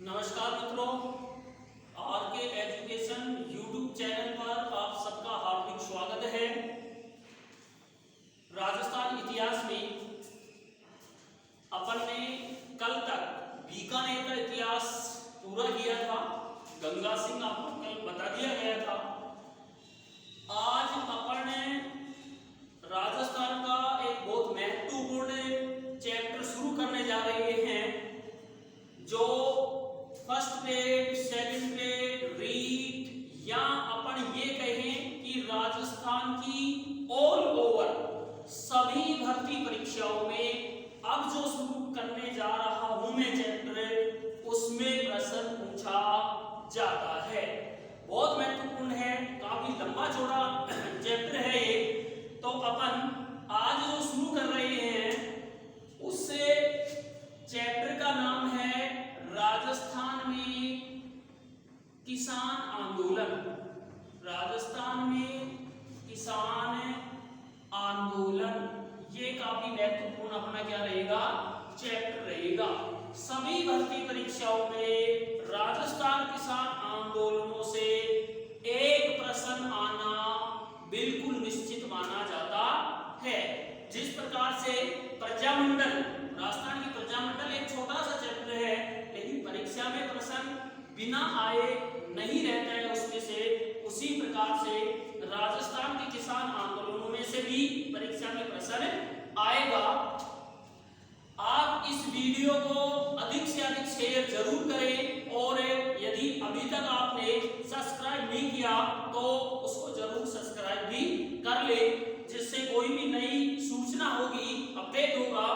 नमस्कार मित्रों, आर के एजुकेशन यूट्यूब चैनल पर आप सबका हार्दिक स्वागत है। राजस्थान इतिहास में अपन ने कल तक बीकानेर का इतिहास पूरा किया था। गंगा सिंह आपको कल बता दिया गया था। आज अपन राजस्थान का एक बहुत महत्वपूर्ण चैप्टर शुरू करने जा रहे हैं, जो first grade, second grade, REET या अपन ये कहें कि राजस्थान की ऑल ओवर सभी भर्ती परीक्षाओं में अब जो शुरू करने जा रहा हूं मैं चैप्टर, उसमें प्रश्न पूछा जाता है। बहुत महत्वपूर्ण है, काफी लंबा चौड़ा चैप्टर है ये। तो अपन आज जो शुरू कर रहे हैं उससे चैप्टर का नाम है राजस्थान में किसान आंदोलन। राजस्थान में किसान आंदोलन, ये काफी महत्वपूर्ण अपना क्या रहेगा, चैप्टर रहेगा। सभी भर्ती परीक्षाओं में राजस्थान किसान आंदोलनों से एक प्रश्न आना बिल्कुल निश्चित माना जाता है। जिस प्रकार से प्रजामंडल, राजस्थान की प्रजामंडल एक छोटा सा चैप्टर है, लेकिन परीक्षा में प्रश्न बिना आए नहीं रहता है उसमें से, उसी प्रकार से राजस्थान के किसान आंदोलनों में से भी परीक्षा में प्रश्न आएगा। आप इस वीडियो को अधिक से अधिक शेयर जरूर करें, और यदि अभी तक आपने सब्सक्राइब नहीं किया तो उसको जरूर सब्सक्राइब भी कर ले, जिससे कोई भी नई सूचना होगी, अपडेट होगा,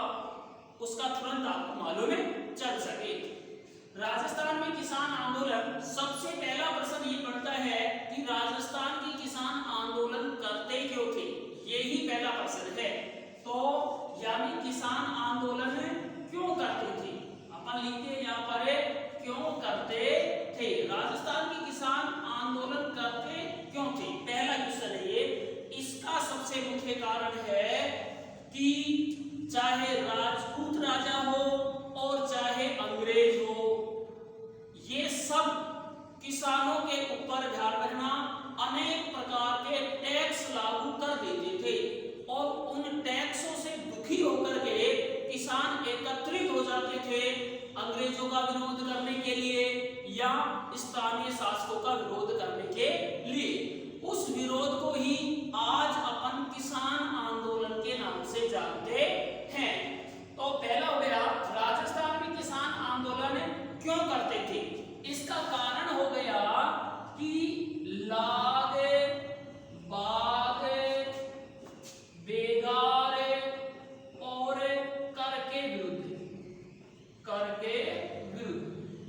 उसका तुरंत आपको मालूम चल सके। राजस्थान में किसान आंदोलन, सबसे पहला प्रश्न ये बनता है कि राजस्थान के किसान आंदोलन करते क्यों थे, यही पहला प्रश्न है। तो यानी किसान आंदोलन क्यों करते थे, अपन लिखते हैं यहाँ पर क्यों करते थे। राजस्थान के किसान आंदोलन करते क्यों थे, पहला क्वेश्चन है ये। इसका सबसे मुख्य कारण है कि चाहे राजपूत राजा हो और चाहे अंग्रेज हो, ये सब किसानों के ऊपर ध्यान रखना अनेक प्रकार के टैक्स लागू कर देते थे, और उन टैक्सों से दुखी होकर के किसान एकत्रित हो जाते थे अंग्रेजों का विरोध करने के लिए या स्थानीय शासकों का विरोध करने के लिए। उस विरोध को ही आज अपन किसान आंदोलन के नाम से जानते हैं। तो पहला हो गया राजस्थान में किसान आंदोलन क्यों करते थे। इसका कारण हो गया कि लाग बाग बेगार और कर के विरुद्ध,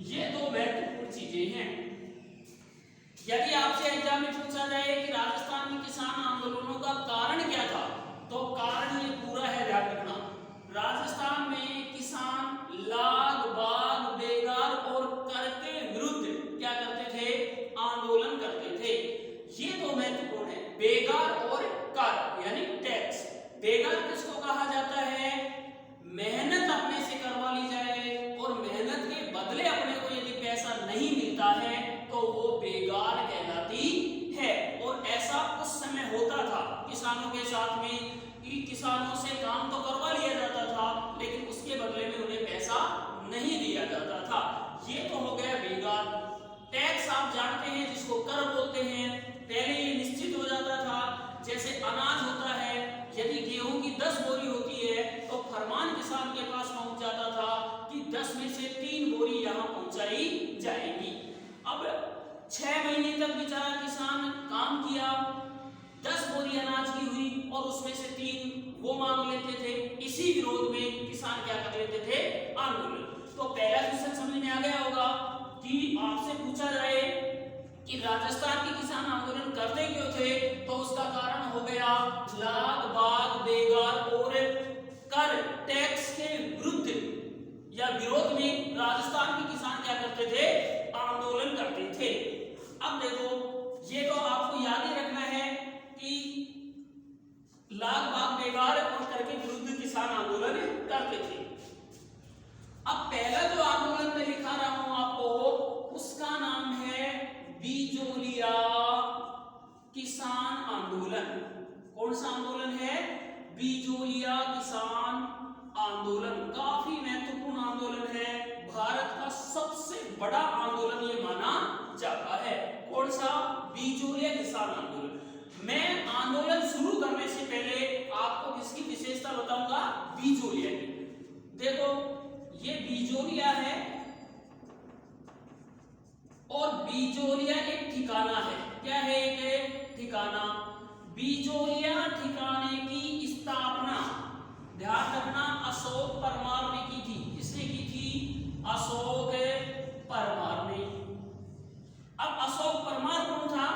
ये दो महत्वपूर्ण चीजें हैं। यदि आपसे एग्जाम में पूछा जाए कि राजस्थान में किसान आंदोलनों का कारण क्या था, तो कारण ये पूरा है, ध्यान रखना। राजस्थान में किसान लाग बाग बेगार और कर के विरुद्ध क्या करते थे, आंदोलन करते थे। ये दो महत्वपूर्ण है, बेगार और कर यानी टैक्स। बेगार किसको कहा जाता है, मेहनत अपने से करवा ली जाए और मेहनत के बदले अपने को यदि पैसा नहीं मिलता है तो वो बेगार कहलाती है। और ऐसा उस समय होता था किसानों के साथ में कि किसानों से काम तो करवा लिया जाता था, लेकिन उसके बदले में उन्हें पैसा नहीं दिया जाता था। ये तो हो गया बेगार। टैक्स आप जानते हैं, जिसको कर बोलते हैं। पहले ये निश्चित हो जाता था, जैसे अनाज होता है, यदि गेहूं की 10 बोरी होती है तो फरमान किसान के पास पहुंच जाता था कि 10 में से 3 बोरी यहां पहुंचाई जाएगी। अब 6 महीने तक बेचारा किसान काम किया, 10 बोरी अनाज की हुई और उसमें से 3 वो मांग लेते थे। इसी विरोध में किसान क्या कर लेते थे, आंदोलन। तो पहला क्वेश्चन समझ में आ गया होगा कि आपसे पूछा जाए कि राजस्थान के किसान आंदोलन करते क्यों थे, तो उसका कारण हो गया लाग बाग बेगार और कर टैक्स के विरुद्ध या विरोध में राजस्थान के किसान क्या करते थे, आंदोलन करते थे। अब देखो, ये तो आपको याद ही रखना है कि लाग बाग बेगार और कर के विरुद्ध किसान आंदोलन करते थे। अब पहला जो आंदोलन मैं लिखा रहा हूं आपको, कौन सा आंदोलन है? बिजोलिया किसान आंदोलन। काफी महत्वपूर्ण आंदोलन है, भारत का सबसे बड़ा आंदोलन ये माना जाता है। कौन सा? बिजोलिया किसान आंदोलन। मैं आंदोलन शुरू करने से पहले आपको किसकी विशेषता बताऊंगा? बिजोलिया की। देखो ये बिजोलिया है और बिजोलिया एक ठिकाना है। क्या है? एक ठिकाना। बिजोलिया ठिकाने की स्थापना, ध्यान रखना, अशोक परमार ने की थी। किसने की थी? अशोक परमार ने। अब अशोक परमार कौन था?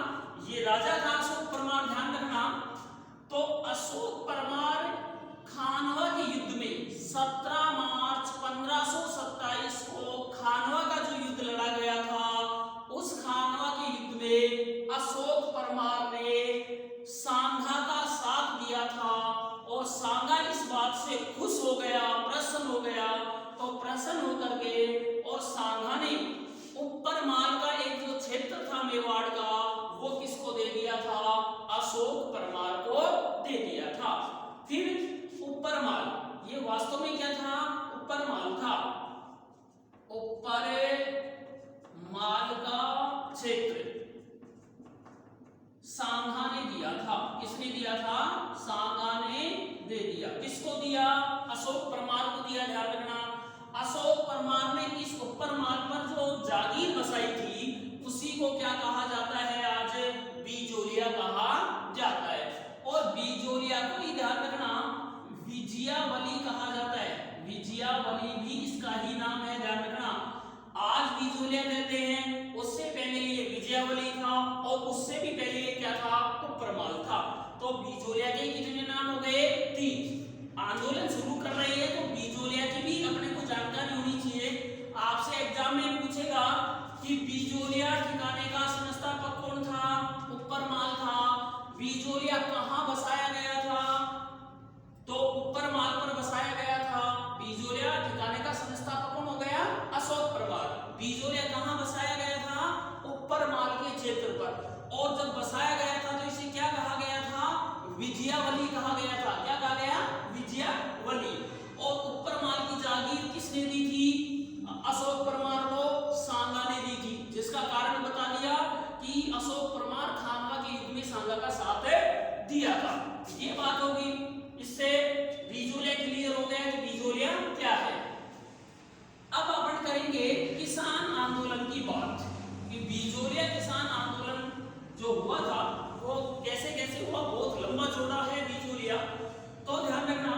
ये राजा था अशोक परमार, ध्यान रखना। तो अशोक परमार खानवा के युद्ध में 17 मार्च 1527 को खानवा का जो युद्ध लड़ा गया था, उस खानवा के युद्ध में अशोक परमार ने सांगा का साथ दिया था और सांगा इस बात से खुश हो गया, प्रसन्न हो गया। तो प्रसन्न होकर के और सांगा ने ऊपर माल का एक जो क्षेत्र था मेवाड़ का, वो किसको दे दिया था? अशोक परमार को दे दिया था। फिर ऊपर माल, ये वास्तव में क्या था? ऊपर माल था। ऊपर माल का क्षेत्र सांगा ने दिया था। किसने दिया था? सांगा ने दे दिया। किसको दिया? अशोक परमार को दिया। ध्यान रखना, अशोक परमार ने इस ऊपर माल पर जो जागीर बसाई थी, उसी को क्या कहा जाता है? आज बिजोलिया कहा जाता है। और बिजोलिया को ही ध्यान रखना, विजयावली कहा जाता है। विजयावली भी इसका ही नाम है, ध्यान रखना। आज बिजोलिया कहते हैं, उससे पहले ये विजयावली था और उससे भी पहले ये क्या था? ऊपरमाल था। तो बिजोलिया के कितने नाम हो गए? 3। आंदोलन शुरू कर रही है तो बिजोलिया की भी अपने को जानकारी होनी चाहिए। आपसे एग्जाम में पूछेगा कि बिजोलिया ठिकाने का संस्थापक कौन था? ऊपरमाल था। बिजोलिया कहां बसाया गया था? तो ऊपरमाल पर बसाया गया था। बिजोलिया ठिकाने का संस्थापक कौन हो गया? अशोक परमार। बिजोलिया कहां बसाया गया था? ऊपरमाल के क्षेत्र पर। और जब बसाया गया था तो इसे क्या कहा गया था? विजयावली कहा गया था। क्या कहा गया? विजयावली। और ऊपरमाल की जागीर किसने दी थी? अशोक परमार को सांगा ने दी थी, जिसका कारण बता दिया कि अशोक परमार खानवा के युद्ध में सांगा का साथ दिया था। ये बात होगी। इससे बिजोलिया क्लियर हो गया कि बिजोलिया क्या है। अब अपन करेंगे किसान आंदोलन की बात कि बिजोलिया किसान आंदोलन जो हुआ था वो कैसे कैसे हुआ। बहुत लंबा चौड़ा है बिजोलिया। तो ध्यान रखना,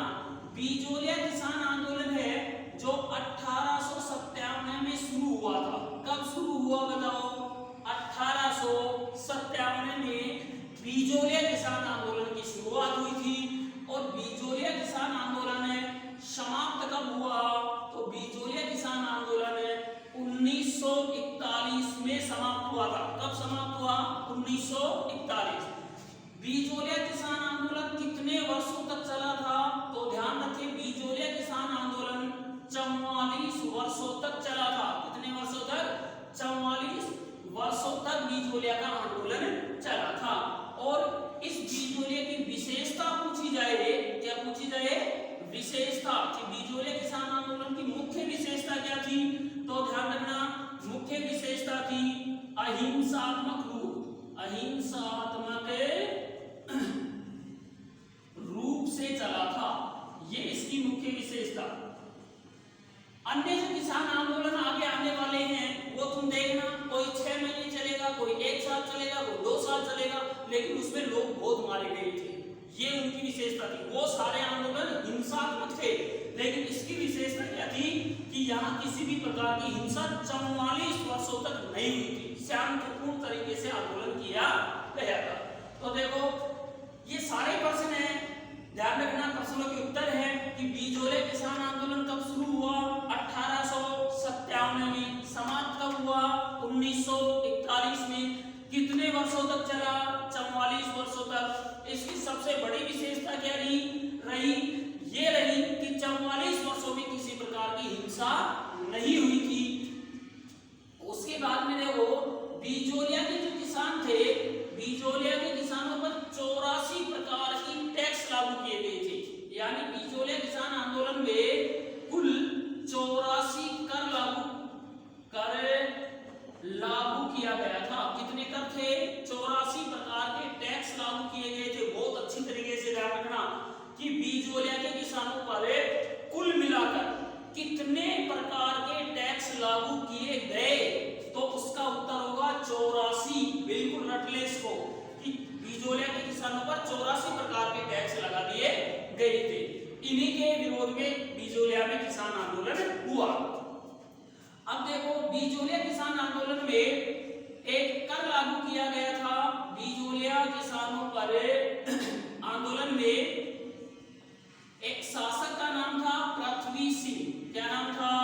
बिजोलिया किसान आंदोलन है जो 1857 में शुरू हुआ था। कब शुरू हुआ बताओ? 1857 में बिजोलिया किसान आंदोलन की शुरुआत हुई थी। और बिजोलिया किसान आंदोलन समाप्त कब हुआ? तो बिजोलिया किसान आंदोलन 1941 में समाप्त हुआ था। कब समाप्त हुआ? 1941। बिजोलिया किसान आंदोलन कितने वर्षों तक चला था? तो ध्यान रखिए, बिजोलिया किसान आंदोलन 44 वर्षों तक चला था। कितने वर्षों तक? 44 वर्षों तक बिजोलिया का आंदोलन चला था। और इस बिजोलिया की विशेषता पूछी जाए, क्या पूछी जाए? विशेषता कि बिजोलिया किसान आंदोलन की मुख्य विशेषता क्या थी? तो ध्यान रखना, मुख्य विशेषता थी अहिंसात्मक रूप। अहिंसात्मक रूप से चला था, ये इसकी मुख्य विशेषता। अन्य जो किसान आंदोलन आगे आने वाले हैं वो तुम देखना, कोई 6 महीने चलेगा, कोई 1 साल चलेगा, कोई 2 साल चलेगा, लेकिन उसमें लोग बहुत मारे गए थे। ये उनकी विशेषता थी। वो सारे आंदोलन हिंसात्मक थे, लेकिन इसकी विशेषता क्या थी कि यहाँ किसी भी प्रकार की हिंसा 44 वर्षों तक नहीं हुई थी। शांतिपूर्ण तरीके से आंदोलन किया गया था। तो देखो ये सारे प्रश्न हैं, ध्यान रखना, प्रश्नों के उत्तर है कि बिजोलिया किसान आंदोलन कब शुरू हुआ? 1857 में। समाप्त कब हुआ? 1941 में। कितने वर्षों तक चला? 44 वर्षों तक। इसकी सबसे बड़ी विशेषता क्या रही? ये रही कि 44 वर्षों में किसी प्रकार की हिंसा नहीं हुई थी। उसके बाद में देखो बिजोलिया के जो किसान थे, बिजोलिया के किसानों पर इन्हीं के विरोध में बिजोलिया में किसान आंदोलन हुआ। अब देखो बिजोलिया किसान आंदोलन में एक कर लागू किया गया था। बिजोलिया किसानों पर आंदोलन में एक शासक का नाम था पृथ्वी सिंह। क्या नाम था?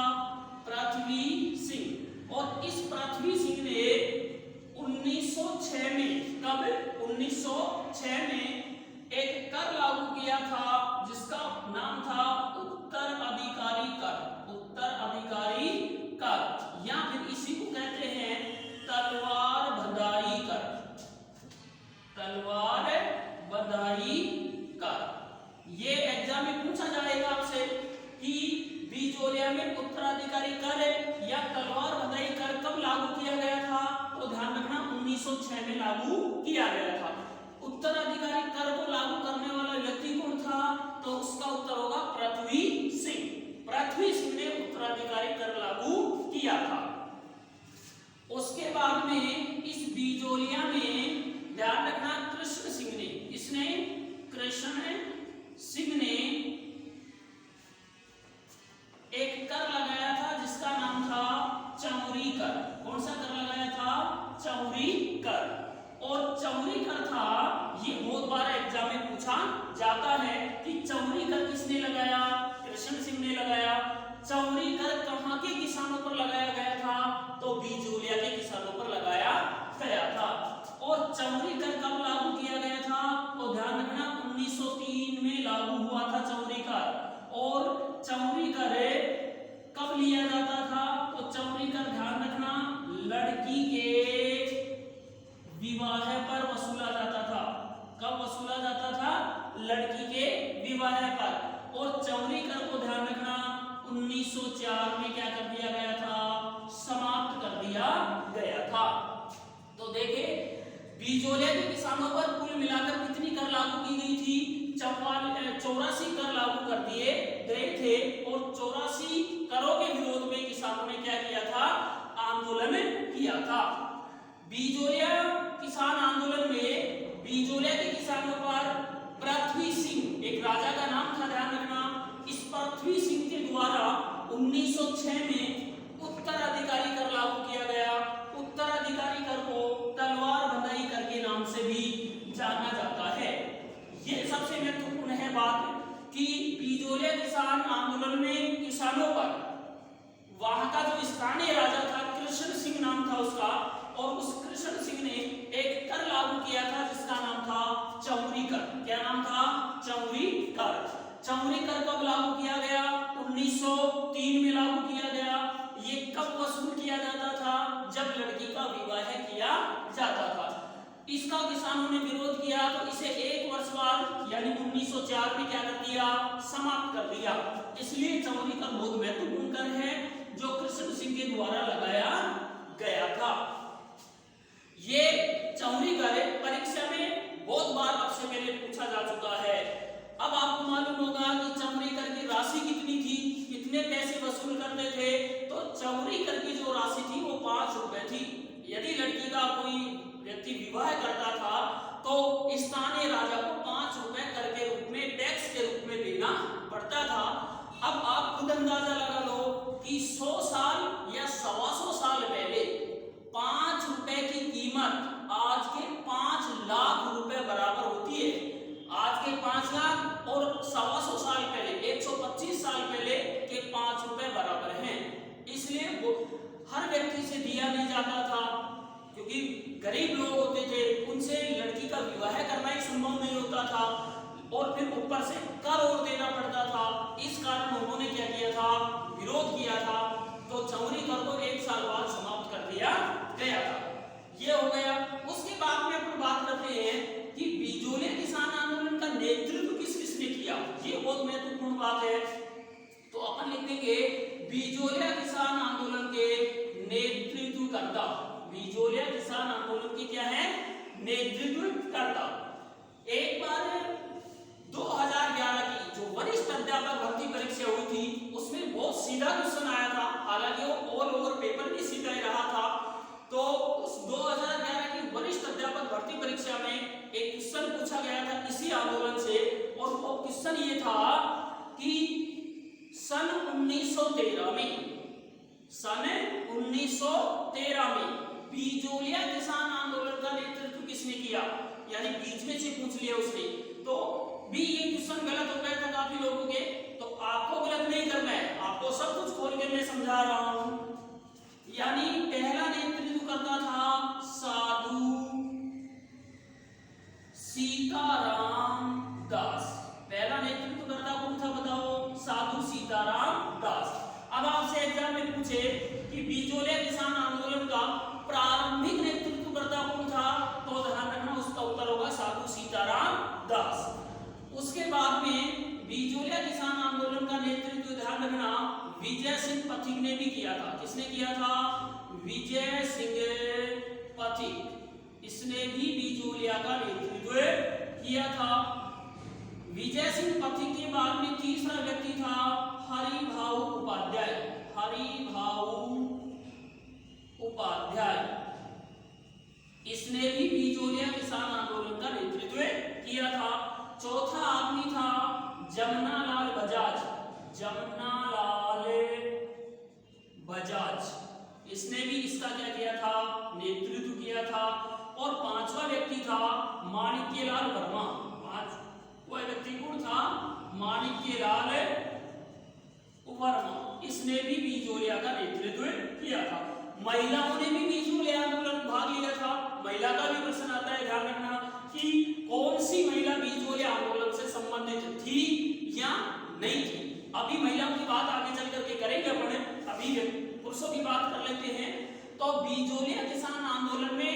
पृथ्वी सिंह। और इस पृथ्वी सिंह ने 1906 में, कब? 1906 में एक कर लागू किया था जिसका नाम था उत्तराधिकारी कर। उत्तराधिकारी कर या फिर इसी को कहते हैं तलवार बंधाई कर। तलवार बंधाई कर। ये एग्जाम में पूछा जाएगा आपसे कि बिजोलिया में उत्तराधिकारी कर या तलवार बंधाई कर कब लागू किया गया था? तो ध्यान रखना 1906 में लागू किया गया था। उत्तराधिकारी कर को लागू करने वाला व्यक्ति कौन था? तो उसका उत्तर होगा पृथ्वी सिंह। पृथ्वी सिंह ने उत्तराधिकारी कर लागू किया था। उसके बाद में इस बिजोलिया में ध्यान रखना कृष्ण सिंह ने, इसने कृष्ण सिंह ने एक कर लगाया था जिसका नाम था चौरी कर। कौन सा कर लगाया था? चौरी कर। और चौरी कर था, ये बहुत बार एग्जाम में पूछा जाता है कि चौरी कर किसने लगाया? कृष्ण सिंह ने लगाया। चौरी कर कहां के किसानों पर लगाया गया था? तो बिजोलिया के किसानों पर लगाया गया था। और चौरी कर कब लागू किया गया था? तो ध्यान रखना 1903 में लागू हुआ था चौरी कर। और चौरी कर कब लिया जाता था? तो चौरी कर ध्यान रखना लड़की के विवाह पर वसूला जाता था। कब वसूला जाता था? लड़की के विवाह पर। और चौरी कर को ध्यान रखना 1904 में क्या कर दिया गया था? समाप्त कर दिया गया था। तो देखिए बिजोलिया के किसानों पर कुल मिलाकर कितनी कर लागू की गई थी? 84 कर लागू कर दिए गए थे। और 84 करों के विरोध में किसानों ने क्या किया था? आंदोलन किया था। बिजोलिया किसान आंदोलन में बिजोलिया के किसानों पर पृथ्वी सिंह, एक राजा का नाम था, ध्यान रखना। इस पृथ्वी सिंह के द्वारा 1906 में उत्तराधिकारी कर लागू किया गया। उत्तराधिकारी कर को तलवार बंधाई कर के नाम से भी जाना जाता है। ये सबसे महत्वपूर्ण है बात कि बिजोलिया किसान आंदोलन में किसानों पर वहां का जो स्थानीय राजा था कृष्ण सिंह नाम था उसका, और उस कृष्ण सिंह ने एक कर लागू किया था जिसका नाम था चौरी कर। क्या नाम था? चौरी कर। चौरी कर कब लागू किया गया? 1903 में लागू किया गया। ये कब वसूल किया जाता था? जब लड़की का विवाह किया जाता था। इसका किसानों ने विरोध किया तो इसे एक वर्ष बाद यानी 1904 में क्या कर दिया? समाप्त कर दिया। इसलिए चौरी कर बहुत महत्वपूर्ण कर है जो कृष्ण सिंह के द्वारा लगाया गया था। ये चौरी कर परीक्षा में बहुत बार आपसे पहले पूछा जा चुका है। अब आपको मालूम होगा कि चौरी कर की राशि कितनी थी, कितने पैसे वसूल करते थे। तो चौरी कर की जो राशि थी वो 5 रुपए थी। यदि लड़की का कोई व्यक्ति विवाह करता था तो स्थानीय राजा को 5 रुपए कर के रूप में, टैक्स के रूप में देना पड़ता था। अब आप खुद अंदाजा लगा लो कि 100 साल या 125 साल पहले 5 रुपए की कीमत आज के 5 लाख रुपए बराबर होती है। आज के 5 लाख और 125 साल पहले 125 साल पहले के 5 रुपए बराबर हैं। इसलिए वो हर व्यक्ति से दिया नहीं जाता था क्योंकि गरीब लोग होते थे, उनसे लड़की का विवाह करना ही संभव नहीं होता था और फिर ऊपर से कर और देना पड़ता था। इस कारण उन्होंने क्या किया था? विरोध किया था। तो चौरी कर को 1 साल बाद समाप्त कर दिया गया था। ये हो गया। उसके बाद में अपन बात करते हैं कि बिजोलिया किसान आंदोलन का नेतृत्व किस किसने किया। ये बहुत महत्वपूर्ण बात है। तो अपन लिख देंगे बिजोलिया किसान आंदोलन के नेतृत्वकर्ता। बिजोलिया किसान आंदोलन की क्या है? नेतृत्वकर्ता। एक बार 2011 की जो वरिष्ठ अध्यापक भर्ती परीक्षा हुई थी उसमें बहुत सीधा क्वेश्चन आया था। हालांकि वो ऑल ओवर पेपर भी सीधा ही रहा था। तो उस 2011 की वरिष्ठ अध्यापक भर्ती परीक्षा में एक क्वेश्चन पूछा गया था इसी आंदोलन से, और वो क्वेश्चन ये था कि 1913 में, सन 1913 में बिजोलिया किसान आंदोलन का नेतृत्व किसने किया, यानी बीच में से पूछ लिया उसने, तो भी ये क्वेश्चन गलत हो गया था काफी लोगों के, तो आपको गलत नहीं करना है, आपको सब कुछ खोल के मैं समझा रहा हूं। यानी पहला नेतृत्व करता था साधु सीताराम दास, पहला नेतृत्व करता कौन था बताओ, साधु सीताराम दास। अब आपसे एग्जाम में पूछे कि बिजोलिया किसान आंदोलन का प्रारंभिक नेतृत्व करता कौन था, तो ध्यान रखना उसका उत्तर होगा साधु सीताराम दास। उसके बाद में बिजोलिया किसान आंदोलन का नेतृत्व ध्यान रखना विजय सिंह पथिक ने भी किया था। किसने किया था, विजय सिंह पथिक, इसने भी बिजोलिया का नेतृत्व किया था। विजय सिंह पथिक के बाद में तीसरा व्यक्ति था हरिभाऊ उपाध्याय, हरिभाऊ उपाध्याय, इसने भी बिजोलिया किसान आंदोलन का नेतृत्व किया था। चौथा आदमी था जमनालाल बजाज, जमनालाल बजाज, इसने भी इसका क्या किया था, नेतृत्व किया था। और पांचवा व्यक्ति था माणिक्यलाल वर्मा, वह व्यक्ति कौन था, माणिक्यलाल वर्मा, इसने भी बिजोलिया का नेतृत्व किया था। महिलाओं ने भी बिजोलिया आंदोलन भाग लिया था, महिला का भी प्रश्न आता है, ध्यान रखना कि कौन सी महिला बिजोलिया आंदोलन से संबंधित थी या नहीं थी। अभी महिलाओं की बात आगे चल करके करेंगे अपन, अभी पुरुषों की बात कर लेते हैं। तो बिजोलिया किसान आंदोलन में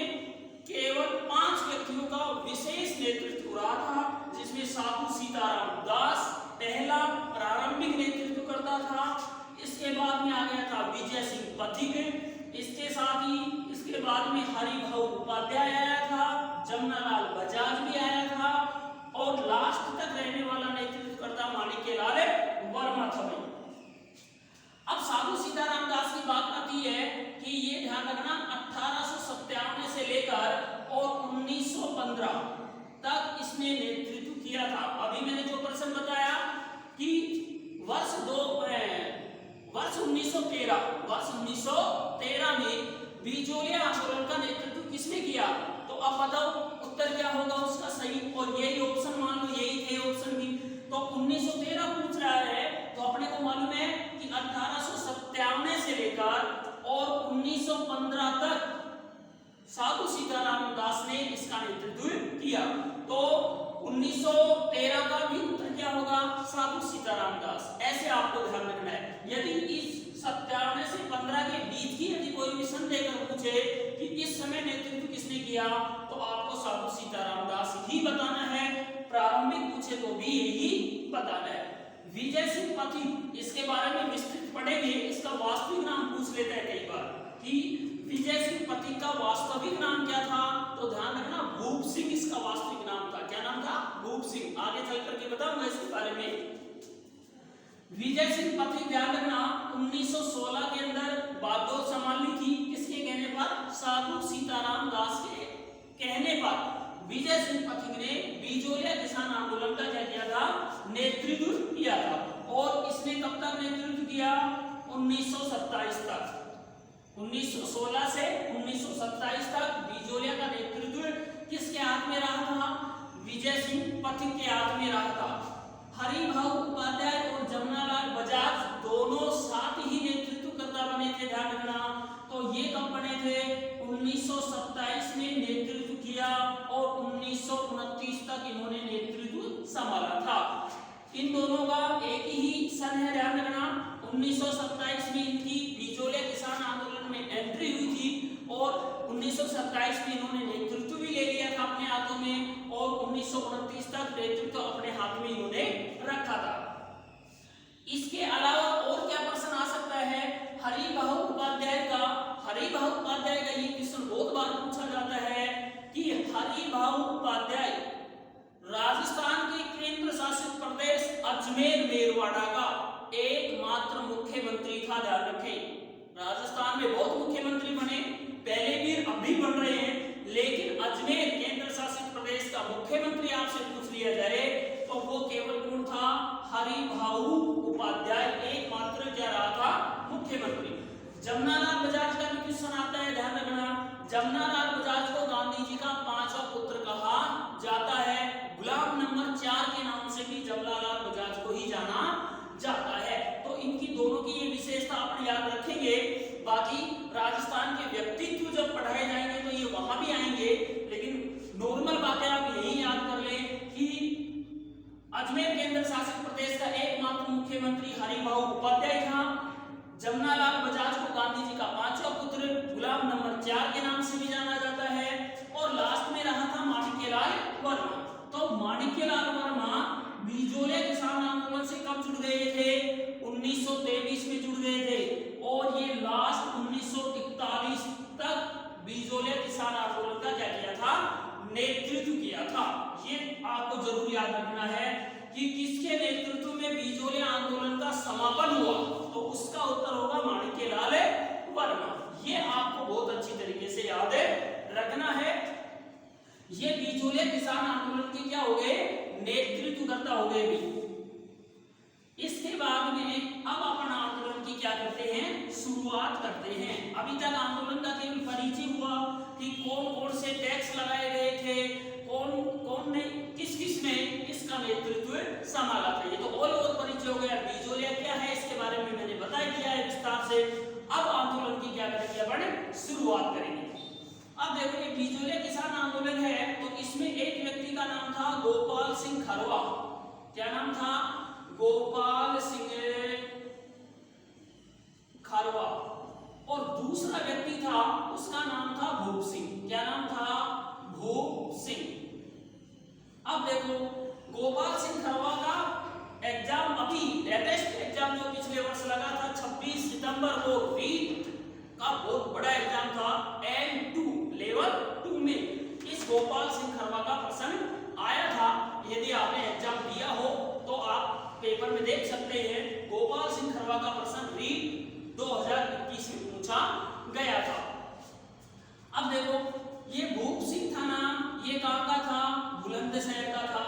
केवल 5 व्यक्तियों का विशेष नेतृत्व हो रहा था, जिसमें साधु सीताराम दास पहला प्रारंभिक नेतृत्व करता था। इसके बाद में आ गया था विजय सिंह पथिक, इसके साथ ही इसके बाद में हरिभाऊ उपाध्याय आया था, जमनालाल बजाज भी आया था, और लास्ट तक रहने वाला नेतृत्व करता माणिक्यलाल वर्मा था। अब साधु सीताराम दास की बात आती है कि ये ध्यान रखना 1857 से लेकर और 1915 तक इसने नेतृत्व किया था। अभी मैंने जो प्रश्न बताया कि वर्ष 1913 में बिजोलिया आंदोलन का नेतृत्व किसने किया, तो अब बताओ उत्तर क्या होगा उसका सही, और यही ऑप्शन मान लो यही थे ऑप्शन भी। तो 1913 पूछ रहा है, तो अपने को मालूम है कि 1857 से लेकर और 1915 तक साधु सीताराम दास ने इसका नेतृत्व किया। तो 1913 का भी उत्तर क्या होगा, साधु सीताराम दास। ऐसे आपको ध्यान रखना है। यदि इस 57 से 15 के बीच की यदि कोई भी संदेह कर पूछे कि इस समय नेतृत्व किसने किया, तो आपको साधु सीताराम दास ही बताना है। प्रारंभिक पूछे तो भी यही बताना है। विजय सिंह पथिक, इसके बारे में विस्तृत पढ़ेंगे। इसका वास्तविक नाम पूछ लेता है कई बार कि विजय सिंह पथिक का वास्तविक नाम क्या था, तो ध्यान रखना भूप सिंह इसका वास्तविक नाम था। क्या नाम था, भूप सिंह। आगे चल करके बताऊंगा इसके बारे में। विजय सिंह पथिक ध्यान रखना 1916 के अंदर बागडोर संभाली थी, किसके कहने पर, साधु सीताराम दास के कहने पर विजय सिंह पथिक ने बिजोलिया किसान आंदोलन का क्या किया था, नेतृत्व किया था। और इसने कब तक नेतृत्व किया, 1927 तक। 1916 से 1927 तक बिजोलिया का नेतृत्व किसके हाथ में रहा था, विजय सिंह पथिक के हाथ में रहा था। हरिभाऊ उपाध्याय और जमनालाल बजाज दोनों साथ ही नेतृत्वकर्ता बने थे, ध्यान रखना। तो ये कब बने थे, 1927 में नेतृत्व किया और 1929 तक इन्होंने नेतृत्व संभाला था। इन दोनों का एक ही सन है, ध्यान रखना। 1927 में इनकी बिजोलिया किसान आंदोलन में एंट्री हुई थी और 1927 में इन्होंने नेतृत्व भी ले लिया था अपने हाथों में, और 1929 तक नेतृत्व अपने हाथ में इन्होंने रखा था। इसके अलावा और क्या प्रश्न आ सकता है, हरिभाऊ उपाध्याय का ये क्वेश्चन बहुत बार पूछा जाता है कि हरिभाऊ उपाध्याय राजस्थान के केंद्र शासित प्रदेश अजमेर मेरवाड़ा का एकमात्र मुख्यमंत्री था, ध्यान रखें। राजस्थान में बहुत मुख्यमंत्री बने, पहले भी अब भी बन रहे हैं, लेकिन अजमेर केंद्र शासित प्रदेश का मुख्यमंत्री आपसे पूछ लिया जाए तो वो केवल कौन था, हरिभाऊ उपाध्याय एकमात्र क्या रहा था, जमनालाल बजाज का भी क्वेश्चन आता है, ध्यान रखना। जमनालाल बजाज को गांधी जी का पांचवा पुत्र कहा जाता है। गुलाम नंबर 4 के नाम से भी जमनालाल बजाज को ही जाना जाता है। तो इनकी दोनों की ये विशेषता आप याद रखेंगे। बाकी राजस्थान के व्यक्तित्व जब पढ़ाए जाएंगे तो ये वहां भी आएंगे, लेकिन नॉर्मल बातें आप यही याद कर लें कि अजमेर केंद्र शासित प्रदेश का एकमात्र मुख्यमंत्री हरिभाऊ उपाध्याय था। जमनालाल बजाज को गांधी जी का पांचवा पुत्र गुलाम नंबर 4 के नाम से भी जाना जाता है। और लास्ट में रहा था माणिक्यलाल वर्मा। तो माणिक्यलाल वर्मा बिजोले किसान आंदोलन से कब जुड़ गए थे? 1923 में जुड़ गए थे। और ये लास्ट 1941 तक बिजोले किसान आंदोलन का क्या किया था? नेतृत्व किया था। ये आपको जरूर याद रखना है कि किसके नेतृत्व में बिजोले आंदोलन का समापन हुआ, तो उसका उत्तर होगा माणिक्यलाल वर्मा। ये आपको बहुत अच्छी तरीके से याद रखना है। ये बिजोले किसान आंदोलन के क्या हो गए? नेतृत्वकर्ता हो गए भी। इसके बाद में अब अपन आंदोलन की क्या करते हैं? शुरुआत करते हैं। अभी तक आंदोलन का केवल परिचय हुआ कि कौन कौन से टैक्स लगाए गए थे, कौन कौन ने किस किस ने इसका नेतृत्व संभाला था। ये तो ऑल ओवर परिचय हो गया। बिजोलिया क्या है इसके बारे में मैंने बता दिया है विस्तार से। अब आंदोलन की क्या करेंगे? अपन शुरुआत करेंगे। अब देखो ये बिजोलिया किसान आंदोलन है, तो इसमें एक व्यक्ति का नाम था गोपाल सिंह खरवा। क्या नाम था? गोपाल सिंह खरवा। और दूसरा व्यक्ति था, उसका नाम था भूप सिंह। क्या नाम था? भूप सिंह। अब देखो गोपाल सिंह खरवा का एग्जाम अभी लेटेस्ट एग्जाम जो पिछले वर्ष लगा था 26 सितंबर को, रीट का बहुत बड़ा एग्जाम था N2 लेवल 2 में। इस गोपाल सिंह खरवा का प्रश्न आया था। यदि आपने एग्जाम दिया हो तो आप पेपर में देख सकते हैं। गोपाल सिंह खरवा का प्रश्न रीट 2021 में पूछा गया था। अब देखो ये भूप सिंह था ना, ये कहां का था? बुलंदशहर का था।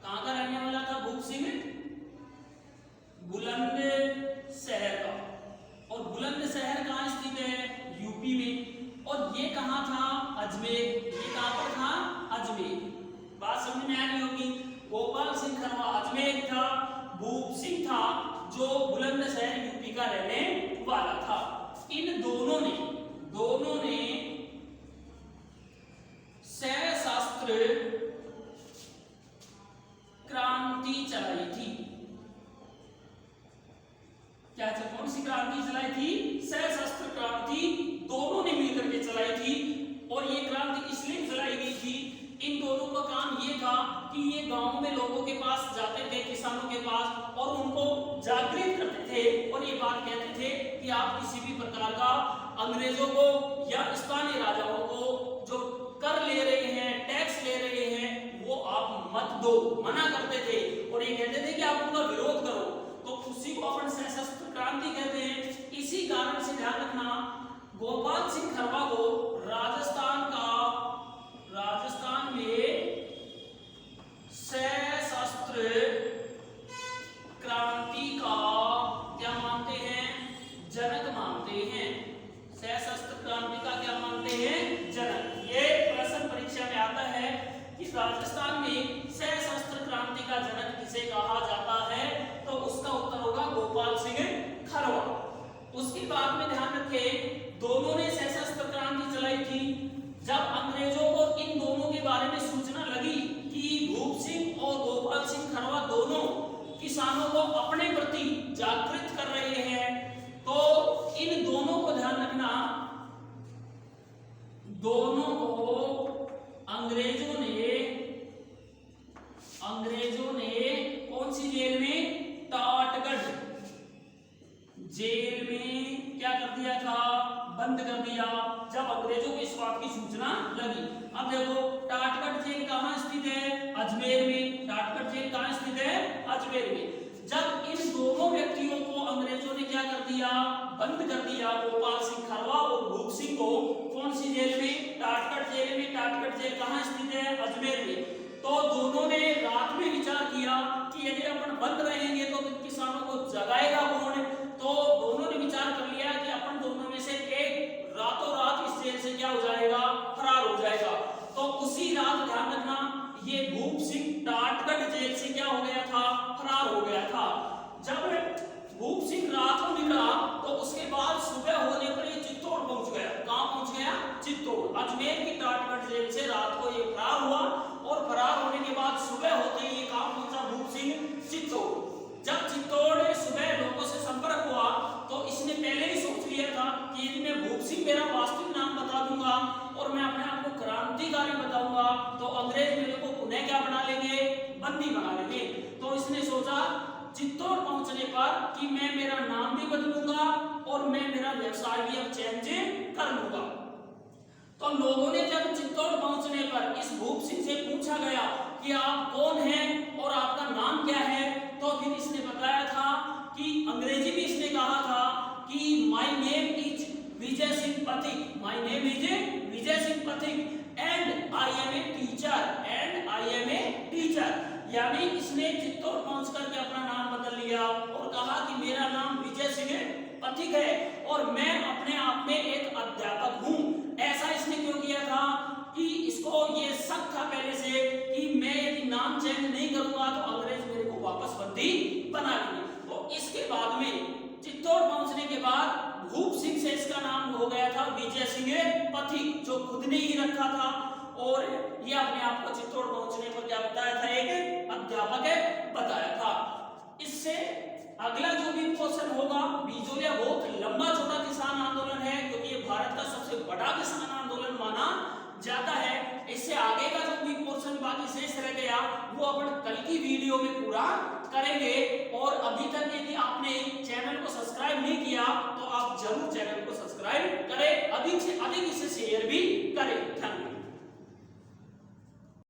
कहां का रहने वाला था भूप सिंह? बुलंदशहर का। और बुलंदशहर कहां स्थित है? यूपी में। और ये कहां था? अजमेर। ये कहां पर था? अजमेर। बात समझ में आ रही होगी। गोपाल सिंह खरवा अजमेर था, भूप सिंह था जो बुलंदशहर यूपी का रहने वाला था। इन दोनों ने सशस्त्र क्रांति चलाई थी। क्या कौन सी क्रांति चलाई थी? सशस्त्र क्रांति दोनों ने मिलकर के चलाई थी। और ये क्रांति इसलिए चलाई गई थी, इन दोनों का काम ये था कि ये गांव में लोगों के पास जाते थे, किसानों के पास, और उनको जागृत करते थे और ये बात कहते थे कि आप किसी भी प्रकार का अंग्रेजों को या स्थानीय राजाओं को जो कर ले रहे हैं, टैक्स ले रहे हैं, वो आप मत दो, मना करते थे। और ये कहते थे कि आप उनका विरोध करो। तो उसी को अपन सशस्त्र क्रांति कहते हैं। इसी कारण से ध्यान रखना, गोपाल सिंह खरवा को राजस्थान में सशस्त्र क्रांति का क्या मानते हैं? जनक मानते हैं। सशस्त्र क्रांति का क्या मानते हैं? जनक। ये प्रश्न परीक्षा में आता है कि राजस्थान में सशस्त्र क्रांति का जनक किसे कहा जाता है, तो उसका उत्तर होगा गोपाल सिंह खरवा। उसके बाद में ध्यान रखें, दोनों ने सशस्त्र क्रांति चलाई थी। जब अंग्रेजों को इन दोनों के बारे में सूचना लगी कि भूप सिंह और गोपाल सिंह खरवा दोनों किसानों को अपने प्रति जागृत कर रहे हैं, तो इन दोनों को ध्यान रखना, दोनों को अंग्रेजों ने कौन सी जेल में? टाटगढ़ जेल में क्या कर दिया था? बंद कर दिया, जब अंग्रेजों को इस बात की सूचना लगी। अब देखो टाटगढ़ जेल कहां स्थित है? अजमेर में। टाटगढ़ जेल कहां स्थित है? अजमेर में। जब इन दोनों व्यक्तियों को अंग्रेजों ने क्या कर दिया? बंद कर दिया, गोपाल सिंह खरवा और भूप सिंह को कौन सी जेल में? टाटगढ़ जेल में। टाटगढ़ जेल कहां स्थित है? अजमेर में। तो दोनों ने रात में विचार किया कि यदि अपन बंद रहेंगे तो किसानों को जगाएगा कौन? तो दोनों ने विचार कर लिया कि बंदी बना लेंगे। तो इसने सोचा चित्तौड़ पहुंचने पर कि मैं मेरा नाम भी बदलूंगा और मैं मेरा व्यवसाय भी अब चेंज कर लूंगा। तो लोगों ने जब चित्तौड़ पहुंचने पर इस भूप सिंह से पूछा गया कि आप कौन हैं और आपका नाम क्या है, तो फिर इसने बताया था कि अंग्रेजी में इसने कहा था कि my name is Vijay Singh Pathik, my name is Vijay Singh Pathik and I am a teacher, and I am a teacher. यानी इसने चित्तौड़ पहुंच करके अपना नाम बदल लिया और कहा कि मेरा नाम विजय सिंह पथिक है और मैं अपने आप में एक अध्यापक हूं। ऐसा इसने क्यों किया था कि इसको ये शक था पहले से कि मैं यदि नाम चेंज नहीं करूंगा तो अंग्रेज मेरे को वापस बंदी बना लेंगे। तो इसके बाद में चित्तौड़ पहुंचने के बाद भूप सिंह से इसका नाम हो गया था विजय सिंह पथिक, जो खुद ने ही रखा था। और ये अपने आप को चित्तौड़ पहुंचने पर क्या बताया था, एक अध्यापक बताया था। इससे अगला जो भी क्वेश्चन होगा, बिजोलिया बहुत लंबा चौड़ा किसान आंदोलन है क्योंकि ये भारत का सबसे बड़ा किसान आंदोलन माना जाता है। इससे आगे का जो भी पोर्शन बाकी शेष रह गया वो अपन कल की वीडियो में पूरा करेंगे। और अभी तक यदि आपने चैनल को सब्सक्राइब नहीं किया तो आप जरूर चैनल को सब्सक्राइब करें, अधिक से अधिक इसे शेयर भी करें। धन्यवाद।